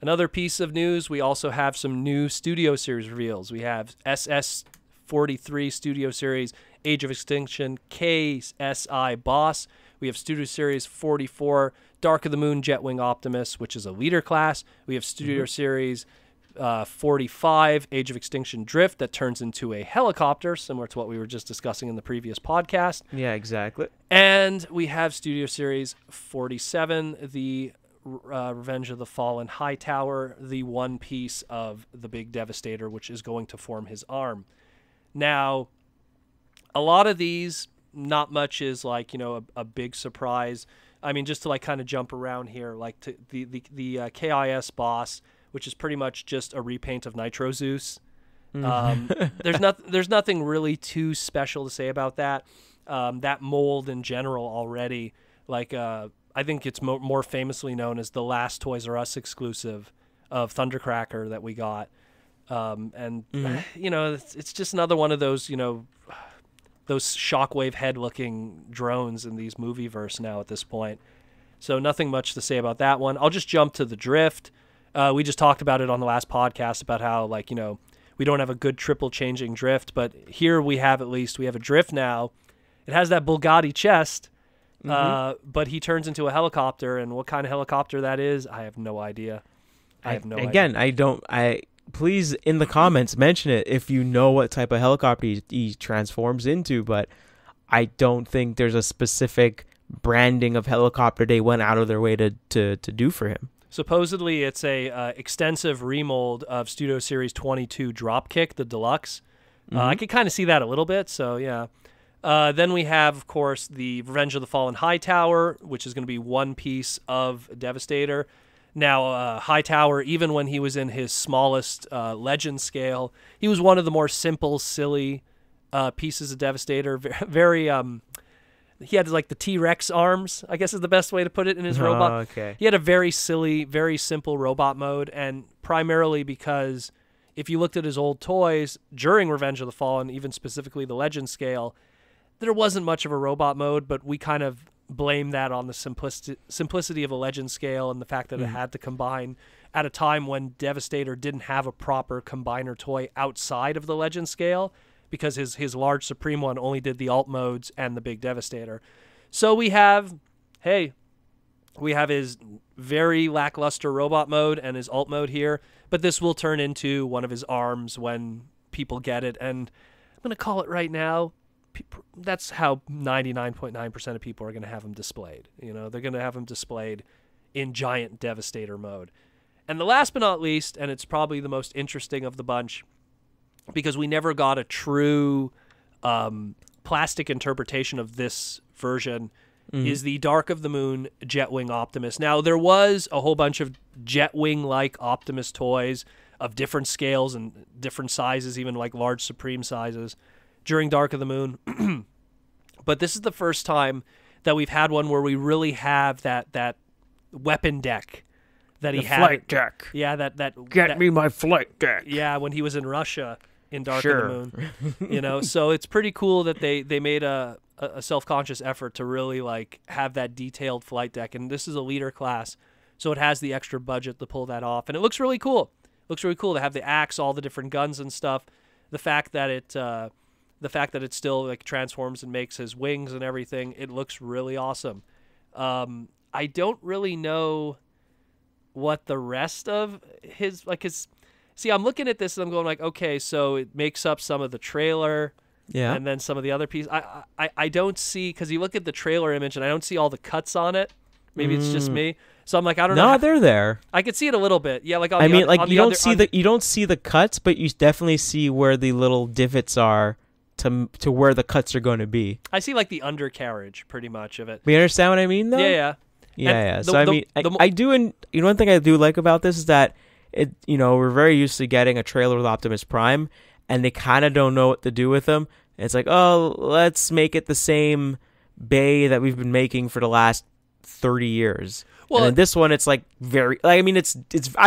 Another piece of news, we also have some new Studio Series reveals. We have SS-43 Studio Series Age of Extinction KSI Boss. We have Studio Series 44 Dark of the Moon Jetwing Optimus, which is a leader class. We have Studio Series 45 Age of Extinction Drift that turns into a helicopter, similar to what we were just discussing in the previous podcast. Yeah, exactly. And we have Studio Series 47, the Revenge of the Fallen Hightower, the one piece of the big Devastator, which is going to form his arm. Now, a lot of these, not much is like, you know, a big surprise. I mean, just to like kind of jump around here, like to the KIS boss, which is pretty much just a repaint of Nitro Zeus. There's nothing really too special to say about that. That mold in general already, like I think it's more famously known as the last Toys R Us exclusive of Thundercracker that we got. And, you know, it's just another one of those, you know, those Shockwave head-looking drones in these movie-verse now at this point. So nothing much to say about that one. I'll just jump to the Drift. We just talked about it on the last podcast about how, like, you know, we don't have a good triple-changing Drift, but here we have a Drift now. It has that Bugatti chest, but he turns into a helicopter, and what kind of helicopter that is, I have no idea. I have no idea. Please, in the comments, mention it if you know what type of helicopter he transforms into, but I don't think there's a specific branding of helicopter they went out of their way to do for him. Supposedly, it's a extensive remold of Studio Series 22 Dropkick, the Deluxe. I could kind of see that a little bit, so yeah. Then we have, of course, the Revenge of the Fallen Hightower, which is going to be one piece of Devastator. Now, Hightower, even when he was in his smallest legend scale, he was one of the more simple, silly pieces of Devastator. Very, he had like the T-Rex arms, I guess is the best way to put it in his robot. Okay. He had a very silly, very simple robot mode, and primarily because if you looked at his old toys during Revenge of the Fallen, even specifically the legend scale, there wasn't much of a robot mode, but we kind of blame that on the simplicity of a legend scale and the fact that it had to combine at a time when Devastator didn't have a proper combiner toy outside of the legend scale because his large Supreme one only did the alt modes and the big Devastator. So we have his very lackluster robot mode and his alt mode here, but this will turn into one of his arms when people get it, and I'm going to call it right now, that's how 99.9% of people are going to have them displayed. You know, they're going to have them displayed in giant Devastator mode. And the last but not least, and it's probably the most interesting of the bunch, because we never got a true plastic interpretation of this version, is the Dark of the Moon Jetwing Optimus. Now, there was a whole bunch of Jetwing-like Optimus toys of different scales and different sizes, even like large Supreme sizes, during Dark of the Moon. But this is the first time that we've had one where we really have that weapon deck that he had. Flight deck. Yeah, Get me my flight deck. Yeah, when he was in Russia in Dark of the Moon. You know, so it's pretty cool that they made a self-conscious effort to really like have that detailed flight deck, and this is a leader class, so it has the extra budget to pull that off, and it looks really cool. Looks really cool to have the axe, all the different guns and stuff. The fact that it still like transforms and makes his wings and everything, it looks really awesome. I don't really know what the rest of his see, I'm looking at this and I'm going like, okay, so it makes up some of the trailer, and then some of the other pieces. I don't see, because you look at the trailer image and I don't see all the cuts on it. Maybe it's just me. So I'm like, I don't know. No, they're there. I could see it a little bit. Yeah, like you don't see the cuts, but you definitely see where the little divots are to where the cuts are going to be. I see like the undercarriage pretty much of it. You understand what I mean, though? Yeah. So I do, and you know, one thing I do like about this is that we're very used to getting a trailer with Optimus Prime, and they kind of don't know what to do with them. It's like, oh, let's make it the same bay that we've been making for the last 30 years. Well, and this one, it's like very, I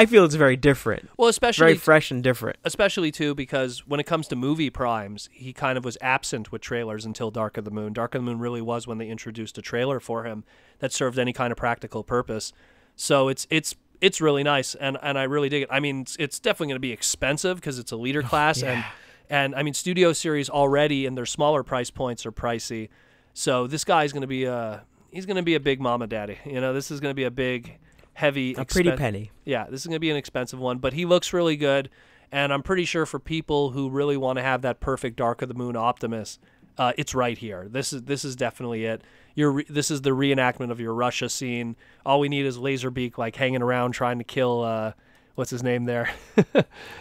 feel it's very different. Well, especially very fresh and different. Especially too, because when it comes to movie primes, he kind of was absent with trailers until Dark of the Moon. Dark of the Moon really was when they introduced a trailer for him that served any kind of practical purpose. So it's it's really nice, and I really dig it. I mean, it's definitely going to be expensive because it's a leader class, and I mean, Studio Series already in their smaller price points are pricey. So this guy's going to be he's going to be a big mama daddy. You know, this is going to be a big, heavy, pretty penny. Yeah, this is going to be an expensive one, but he looks really good, and I'm pretty sure for people who really want to have that perfect Dark of the Moon Optimus, it's right here. This is definitely it. This is the reenactment of your Russia scene. All we need is Laserbeak like hanging around trying to kill what's his name there?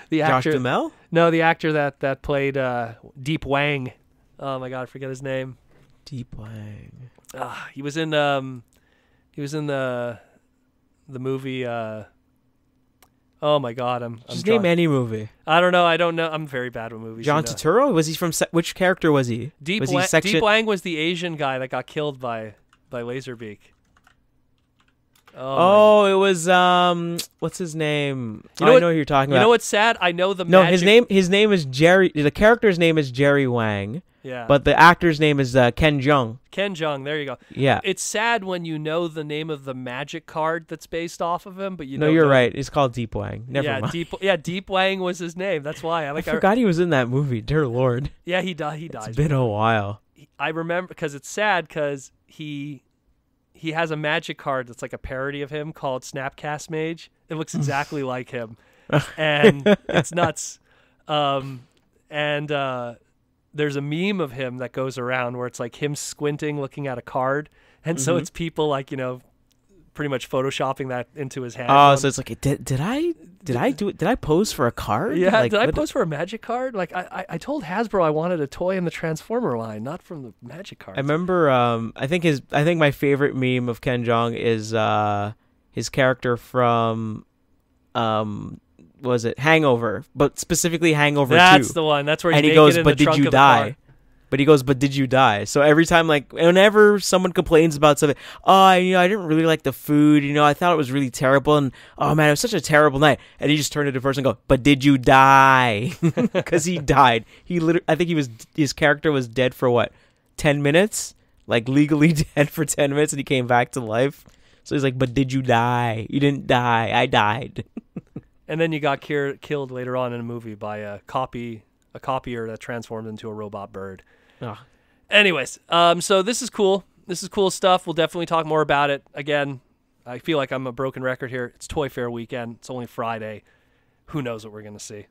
The actor, Josh Duhamel? No, the actor that played Deep Wang. Oh my God, I forget his name. Deep Wang. He was in the movie. Oh my God, I'm just name any movie. I don't know. I'm very bad with movies. John Turturro? Was he from which character was he? Deep Wang was the Asian guy that got killed by Laserbeak. Oh, it was what's his name? I know who you're talking about. You know what's sad? I know the his name is Jerry. The character's name is Jerry Wang. Yeah. But the actor's name is Ken Jeong. Ken Jeong, there you go. Yeah. It's sad when you know the name of the magic card that's based off of him, but you know. No, you're right. It's called Deep Wang. Never mind. Deep Wang was his name. That's why I forgot he was in that movie. Dear Lord. Yeah, he died. It's been a while. I remember because it's sad because he has a magic card that's like a parody of him called Snapcast Mage. It looks exactly like him, and it's nuts. There's a meme of him that goes around where it's like him squinting, looking at a card, and so it's people like pretty much photoshopping that into his hand. Oh, so it's like, did I pose for a card? Yeah, like, did I pose for a magic card? Like I told Hasbro I wanted a toy in the Transformer line, not from the magic cards. I remember. I think my favorite meme of Ken Jeong is his character from was it Hangover, but specifically Hangover 2. That's the one. That's where he goes, "But did you die?" But he goes, "But did you die?" So every time, like, whenever someone complains about something, I didn't really like the food. I thought it was really terrible, and oh man, it was such a terrible night. And he just turned to the person and go, "But did you die?" Because he died. I think his character was dead for what, 10 minutes, like legally dead for 10 minutes, and he came back to life. So he's like, "But did you die? You didn't die. I died." And then you got killed later on in a movie by a copier that transformed into a robot bird. Oh. Anyways, so this is cool. This is cool stuff. We'll definitely talk more about it. Again, I feel like I'm a broken record here. It's Toy Fair weekend. It's only Friday. Who knows what we're going to see.